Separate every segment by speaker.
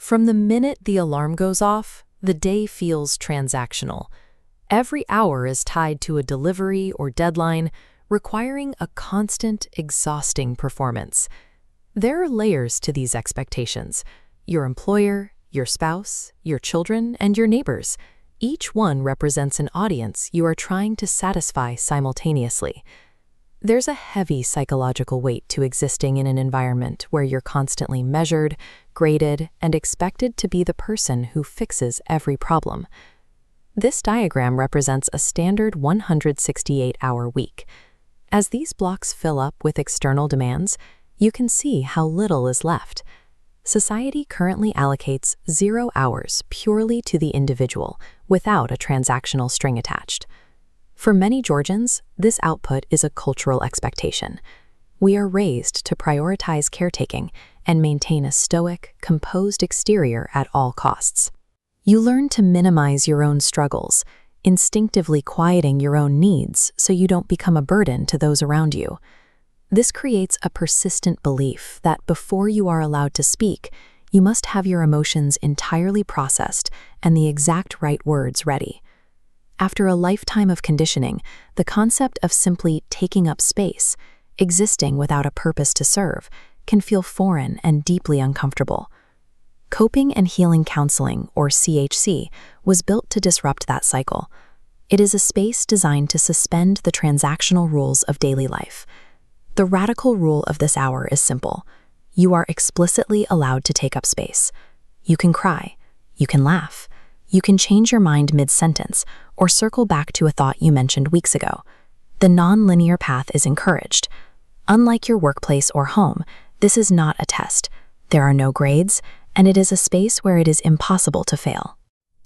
Speaker 1: From the minute the alarm goes off, the day feels transactional. Every hour is tied to a delivery or deadline, requiring a constant, exhausting performance. There are layers to these expectations: your employer, your spouse, your children, and your neighbors. Each one represents an audience you are trying to satisfy simultaneously. There's a heavy psychological weight to existing in an environment where you're constantly measured, graded, and expected to be the person who fixes every problem. This diagram represents a standard 168-hour week. As these blocks fill up with external demands, you can see how little is left. Society currently allocates 0 hours purely to the individual, without a transactional string attached. For many Georgians, this output is a cultural expectation. We are raised to prioritize caretaking and maintain a stoic, composed exterior at all costs. You learn to minimize your own struggles, instinctively quieting your own needs so you don't become a burden to those around you. This creates a persistent belief that before you are allowed to speak, you must have your emotions entirely processed and the exact right words ready. After a lifetime of conditioning, the concept of simply taking up space, existing without a purpose to serve, can feel foreign and deeply uncomfortable. Coping and Healing Counseling, or CHC, was built to disrupt that cycle. It is a space designed to suspend the transactional rules of daily life. The radical rule of this hour is simple. You are explicitly allowed to take up space. You can cry. You can laugh. You can change your mind mid-sentence or circle back to a thought you mentioned weeks ago. The non-linear path is encouraged. Unlike your workplace or home, this is not a test. There are no grades, and it is a space where it is impossible to fail.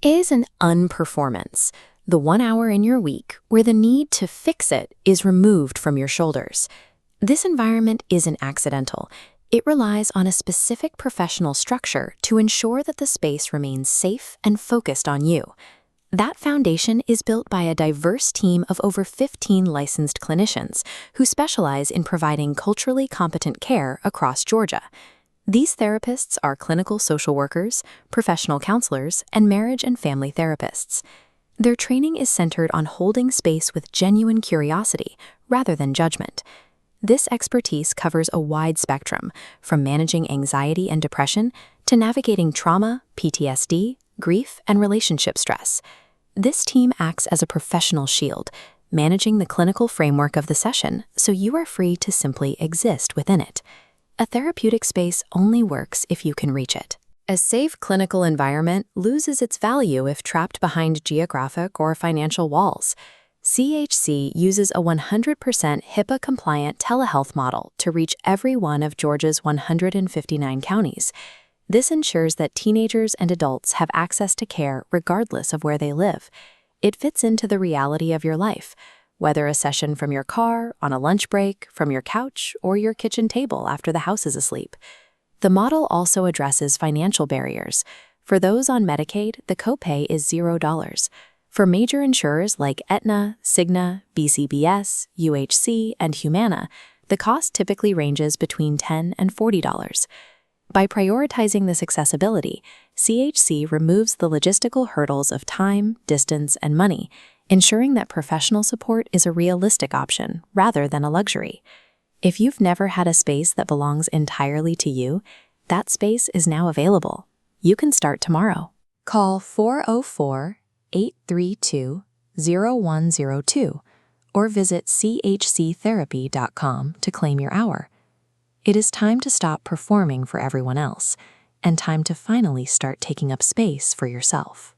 Speaker 2: It is an unperformance, the 1 hour in your week where the need to fix it is removed from your shoulders. This environment isn't accidental. It relies on a specific professional structure to ensure that the space remains safe and focused on you. That foundation is built by a diverse team of over 15 licensed clinicians who specialize in providing culturally competent care across Georgia. These therapists are clinical social workers, professional counselors, and marriage and family therapists. Their training is centered on holding space with genuine curiosity rather than judgment. This expertise covers a wide spectrum, from managing anxiety and depression to navigating trauma, PTSD, grief, and relationship stress. This team acts as a professional shield, managing the clinical framework of the session so you are free to simply exist within it. A therapeutic space only works if you can reach it. A safe clinical environment loses its value if trapped behind geographic or financial walls. CHC uses a 100% HIPAA-compliant telehealth model to reach every one of Georgia's 159 counties. This ensures that teenagers and adults have access to care regardless of where they live. It fits into the reality of your life, whether a session from your car, on a lunch break, from your couch, or your kitchen table after the house is asleep. The model also addresses financial barriers. For those on Medicaid, the copay is $0. For major insurers like Aetna, Cigna, BCBS, UHC, and Humana, the cost typically ranges between $10 and $40. By prioritizing this accessibility, CHC removes the logistical hurdles of time, distance, and money, ensuring that professional support is a realistic option rather than a luxury. If you've never had a space that belongs entirely to you, that space is now available. You can start tomorrow. Call 404-832-0102 or visit chctherapy.com to claim your hour. It is time to stop performing for everyone else and time to finally start taking up space for yourself.